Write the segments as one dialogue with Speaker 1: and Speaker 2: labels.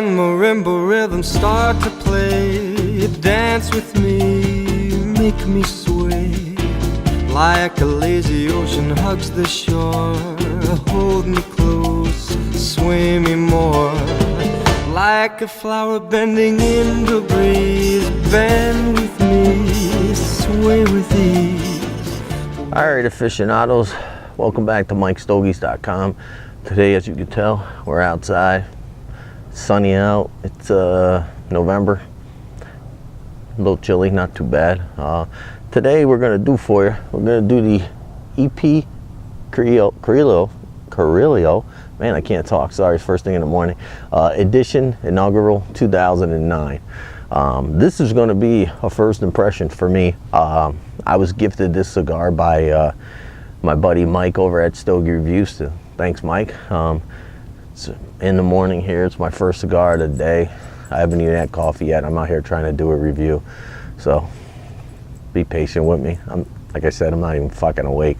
Speaker 1: and marimba rhythms start to play. Dance with me, make me sway. Like a lazy ocean hugs the shore. Hold me close, sway me more. Like a flower bending in the breeze. Bend with me, sway with ease.
Speaker 2: Alright, aficionados, welcome back to MikesStogies.com. Today, as you can tell, we're outside. It's sunny out. It's November. A little chilly, not too bad. Today we're going to do for you, we're going to do the EP Carrillo. Man, I can't talk. Sorry, it's first thing in the morning. Edicion Inaugural 2009. This is going to be a first impression for me. I was gifted this cigar by my buddy Mike over at Stogie Reviews. So thanks, Mike. It's in the morning here. It's my first cigar of the day. I haven't even had coffee yet. I'm out here trying to do a review. So be patient with me. Like I said, I'm not even fucking awake.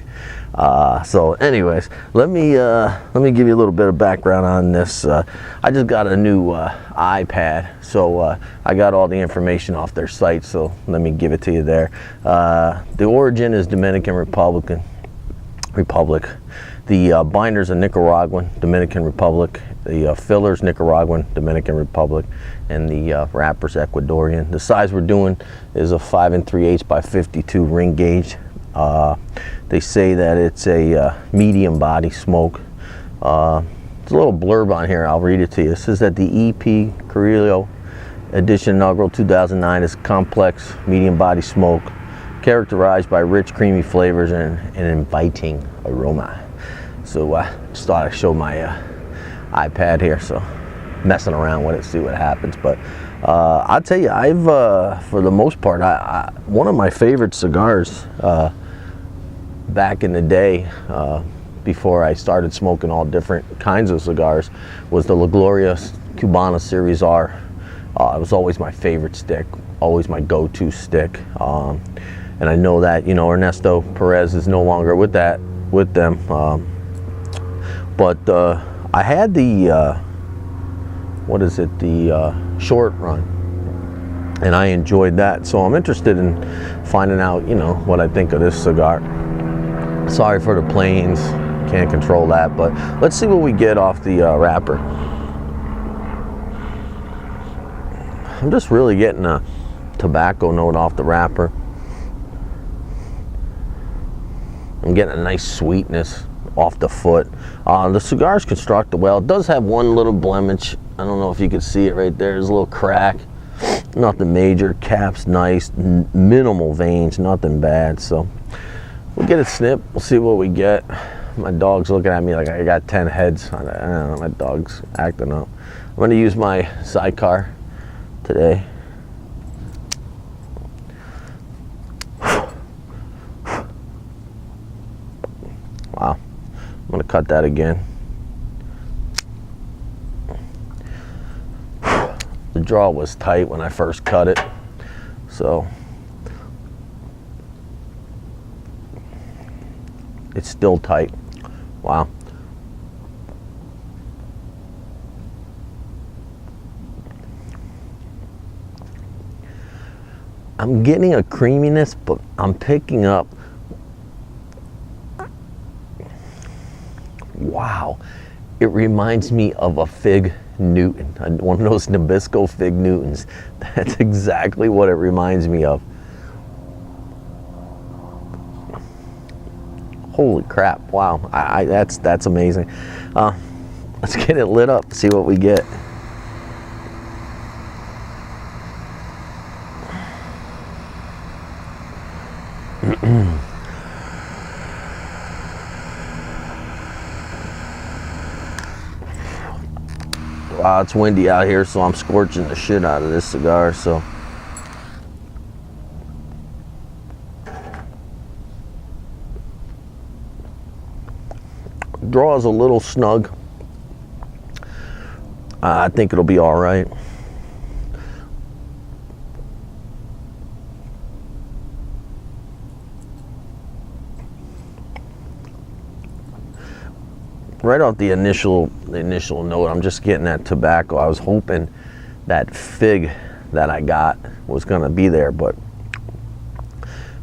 Speaker 2: So anyways, let me give you a little bit of background on this. I just got a new iPad, so I got all the information off their site, so let me give it to you there. The origin is Dominican Republic. The binders are Nicaraguan, Dominican Republic. The fillers Nicaraguan, Dominican Republic, and the wrappers Ecuadorian. The size we're doing is a 5 3/8 by 52 ring gauge. They say that it's a medium body smoke. There's a little blurb on here. I'll read it to you. It says that the EP Carrillo Edicion Inaugural 2009 is complex medium body smoke, characterized by rich, creamy flavors and an inviting aroma. So I just thought I'd show my iPad here, so messing around with it, see what happens. But I'll tell you, I've for the most part, one of my favorite cigars back in the day, before I started smoking all different kinds of cigars, was the La Gloria Cubana Series R. It was always my favorite stick, always my go-to stick. And I know that, you know, Ernesto Perez is no longer with them. But I had the the short run, and I enjoyed that. So I'm interested in finding out, you know, what I think of this cigar. Sorry for the planes, can't control that, but let's see what we get off the wrapper. I'm just really getting a tobacco note off the wrapper. I'm getting a nice sweetness off the foot. The cigar's constructed well. It does have one little blemish. I don't know if you can see it right there. There's a little crack. Nothing major. Cap's nice. Minimal veins. Nothing bad. So we'll get a snip. We'll see what we get. My dog's looking at me like I got 10 heads. I don't know. My dog's acting up. I'm going to use my sidecar today. Wow. I'm going to cut that again. The draw was tight when I first cut it, so it's still tight. Wow. I'm getting a creaminess, but I'm picking up, wow, it reminds me of a Fig Newton, one of those Nabisco Fig Newtons. That's exactly what it reminds me of. Holy crap, wow, that's amazing. Let's get it lit up, see what we get. Wow, it's windy out here, so I'm scorching the shit out of this cigar, so. Draw is a little snug. I think it'll be all right. right off the initial note, I'm just getting that tobacco. I was hoping that fig that I got was gonna be there, but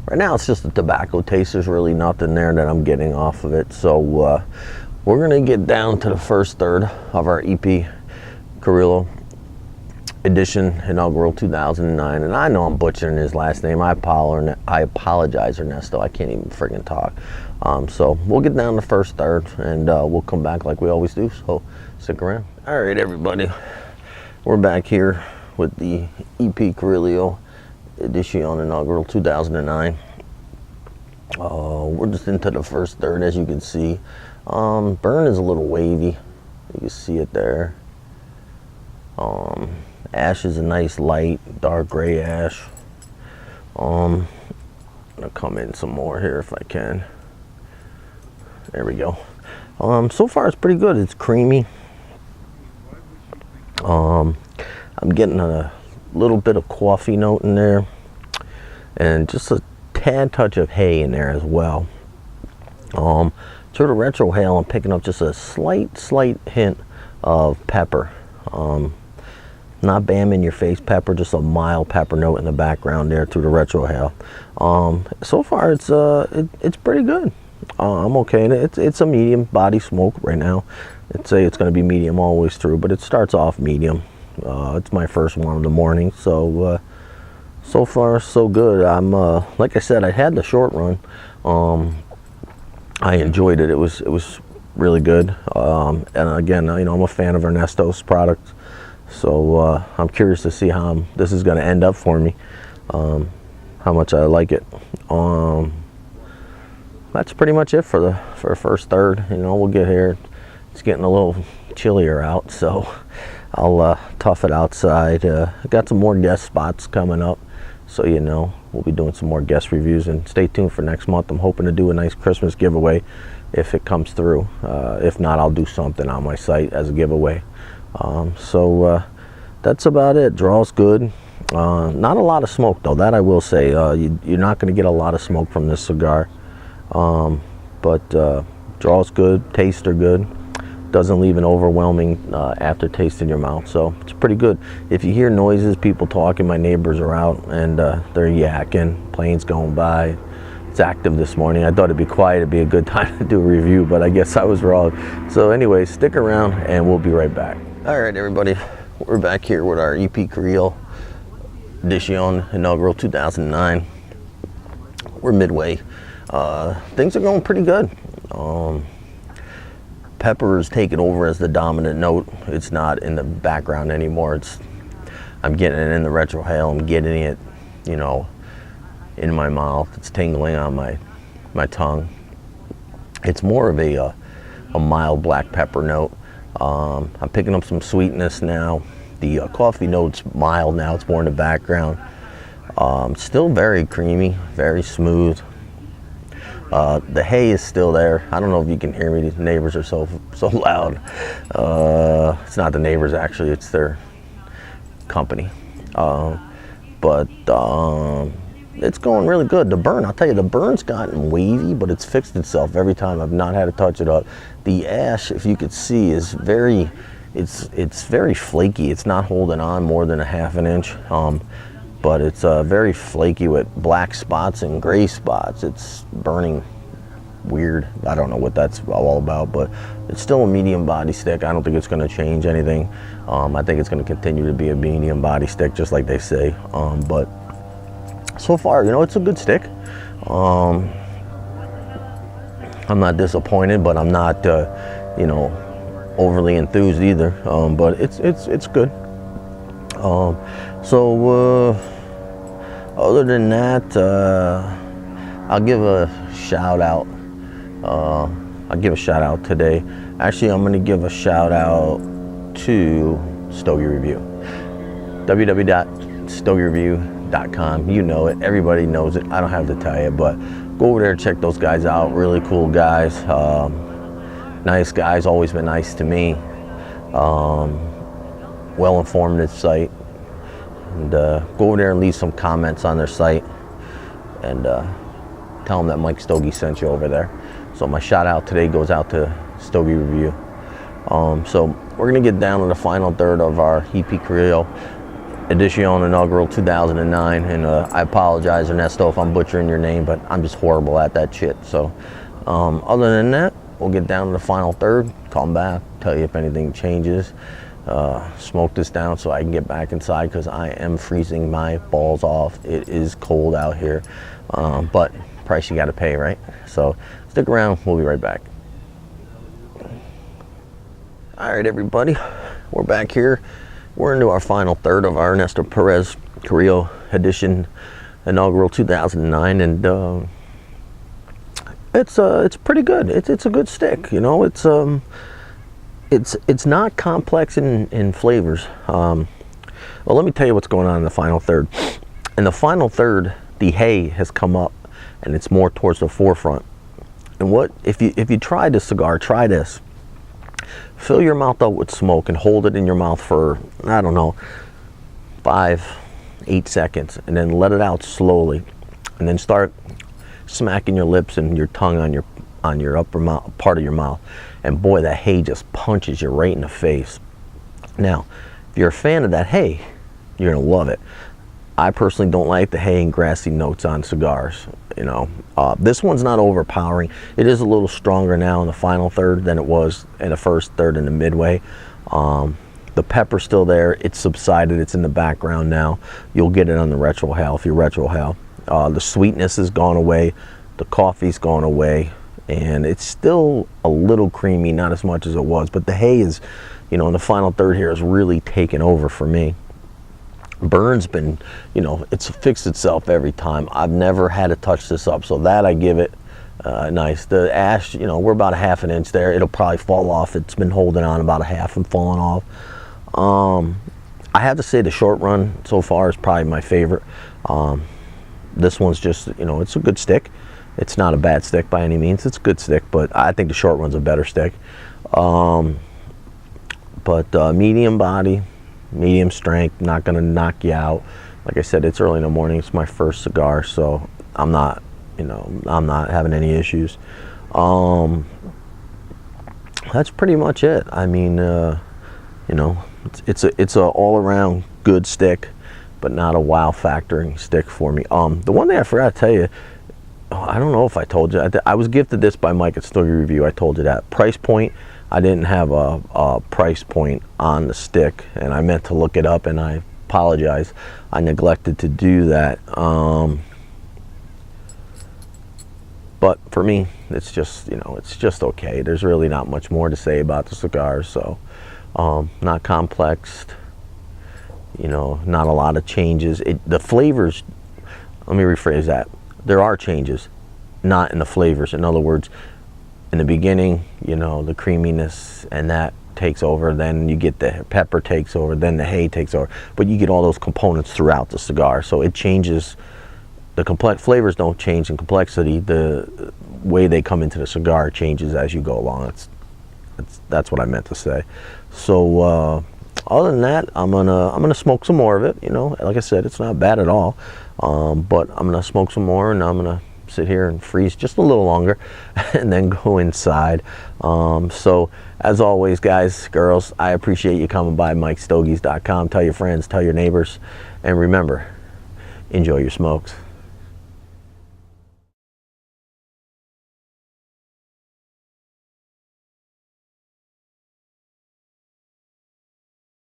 Speaker 2: right now it's just the tobacco taste. There's really nothing there that I'm getting off of it. So we're gonna get down to the first third of our EP Carrillo Edicion Inaugural 2009, and I know I'm butchering his last name. I apologize, Ernesto. I can't even friggin' talk. So we'll get down to the first third, and we'll come back like we always do. So stick around. All right, everybody, we're back here with the EP Carrillo Edicion Inaugural 2009. We're just into the first third, as you can see. Burn is a little wavy. You can see it there. Ash is a nice light dark gray ash. I'm gonna come in some more here if I can. There we go. So far it's pretty good. It's creamy. I'm getting a little bit of coffee note in there, and just a tad touch of hay in there as well. Through the retrohale, I'm picking up just a slight hint of pepper. Not bam in your face pepper, just a mild pepper note in the background there through the retrohale. So far it's pretty good. I'm okay. It's a medium body smoke right now. I'd say it's going to be medium all the way through, but it starts off medium. It's my first one in the morning, so so far so good. I'm like I said, I had the short run. I enjoyed it. It was really good. And again, you know, I'm a fan of Ernesto's products, so I'm curious to see how this is going to end up for me. How much I like it. That's pretty much it for the first third. You know, we'll get here. It's getting a little chillier out, so I'll tough it outside. I got some more guest spots coming up, so you know, we'll be doing some more guest reviews, and stay tuned for next month. I'm hoping to do a nice Christmas giveaway if it comes through. If not, I'll do something on my site as a giveaway. So that's about it. Draw's good. Not a lot of smoke though, that I will say. You're not going to get a lot of smoke from this cigar, but draw's good, tastes are good. Doesn't leave an overwhelming aftertaste in your mouth, so it's pretty good. If you hear noises, people talking, my neighbors are out and they're yakking, planes going by. It's active this morning. I thought it'd be quiet, it'd be a good time to do a review, but I guess I was wrong. So anyway, stick around and we'll be right back. All right, everybody, we're back here with our EP Carrillo Edicion Inaugural 2009. We're midway. Things are going pretty good. Pepper is taking over as the dominant note. It's not in the background anymore. I'm getting it in the retrohale. I'm getting it, you know, in my mouth. It's tingling on my tongue. It's more of a mild black pepper note. I'm picking up some sweetness now. The coffee note's mild now. It's more in the background. Still very creamy, very smooth. The hay is still there. I don't know if you can hear me. These neighbors are so loud. It's not the neighbors, actually. It's their company. But it's going really good. The burn, I'll tell you, the burn's gotten wavy, but it's fixed itself every time. I've not had to touch it up. The ash, if you could see, is it's very flaky. It's not holding on more than a ½ an inch. But it's very flaky with black spots and gray spots. It's burning weird. I don't know what that's all about, but it's still a medium body stick. I don't think it's going to change anything. I think it's going to continue to be a medium body stick, just like they say. But so far, you know, it's a good stick. I'm not disappointed, but I'm not, you know, overly enthused either. But it's good. So other than that, I'll give a shout out. I'll give a shout out today. Actually, I'm going to give a shout out to Stogie Review. www.stogiereview.com. You know it. Everybody knows it. I don't have to tell you, but go over there and check those guys out. Really cool guys. Nice guys. Always been nice to me. Well-informed site. And go over there and leave some comments on their site, and tell them that MikesStogies sent you over there. So my shout out today goes out to Stogie Review. So we're gonna get down to the final third of our EP Carrillo Edicion Inaugural 2009, and I apologize, Ernesto, if I'm butchering your name, but I'm just horrible at that shit. So other than that, we'll get down to the final third, come back, tell you if anything changes, smoke this down so I can get back inside because I am freezing my balls off. It is cold out here, but price you got to pay, right? So stick around, we'll be right back. All right, everybody, we're back here. We're into our final third of our Ernesto Perez Carrillo Edition Inaugural 2009, and it's pretty good. It's a good stick, you know. It's not complex in flavors. Well, let me tell you what's going on in the final third. In the final third, the hay has come up, and it's more towards the forefront. And what if you try this cigar? Try this. Fill your mouth up with smoke and hold it in your mouth for, I don't know, 5-8 seconds, and then let it out slowly, and then start smacking your lips and your tongue on your upper mouth, part of your mouth, and boy, that hay just punches you right in the face. Now, if you're a fan of that hay, you're gonna love it. I personally don't like the hay and grassy notes on cigars. You know, this one's not overpowering. It is a little stronger now in the final third than it was in the first third and the midway. The pepper's still there. It's subsided. It's in the background now. You'll get it on the retrohale if you retrohale. The sweetness has gone away. The coffee's gone away, and it's still a little creamy, not as much as it was. But the hay is, you know, in the final third here has really taken over for me. Burn's been, you know, it's fixed itself every time. I've never had to touch this up, so that I give it nice. The ash, you know, we're about a ½ an inch there. It'll probably fall off. It's been holding on about a half and falling off. I have to say the short run so far is probably my favorite. This one's just, you know, it's a good stick. It's not a bad stick by any means. It's a good stick, but I think the short run's a better stick. Medium body, medium strength, not gonna knock you out. Like I said, it's early in the morning. It's my first cigar, so I'm not, you know, I'm not having any issues. That's pretty much it. I mean, you know, it's a all around good stick, but not a wow factoring stick for me. The one thing I forgot to tell you, I don't know if I told you, I was gifted this by MikesStogies Review. I told you that. Price point, I didn't have a price point on the stick, and I meant to look it up, and I apologize. I neglected to do that. But for me, it's just, you know, it's just okay. There's really not much more to say about the cigars, so not complex, you know, not a lot of changes. The flavors, let me rephrase that. There are changes, not in the flavors. In other words, in the beginning, you know, the creaminess and that takes over, then you get the pepper takes over, then the hay takes over, but you get all those components throughout the cigar, so it changes. The complex flavors don't change in complexity. The way they come into the cigar changes as you go along. That's what I meant to say. So other than that, I'm gonna smoke some more of it. You know, like I said, it's not bad at all. But I'm gonna smoke some more, and I'm gonna sit here and freeze just a little longer and then go inside. So as always, guys, girls, I appreciate you coming by MikesStogies.com. Tell your friends, tell your neighbors, and remember, enjoy your smokes.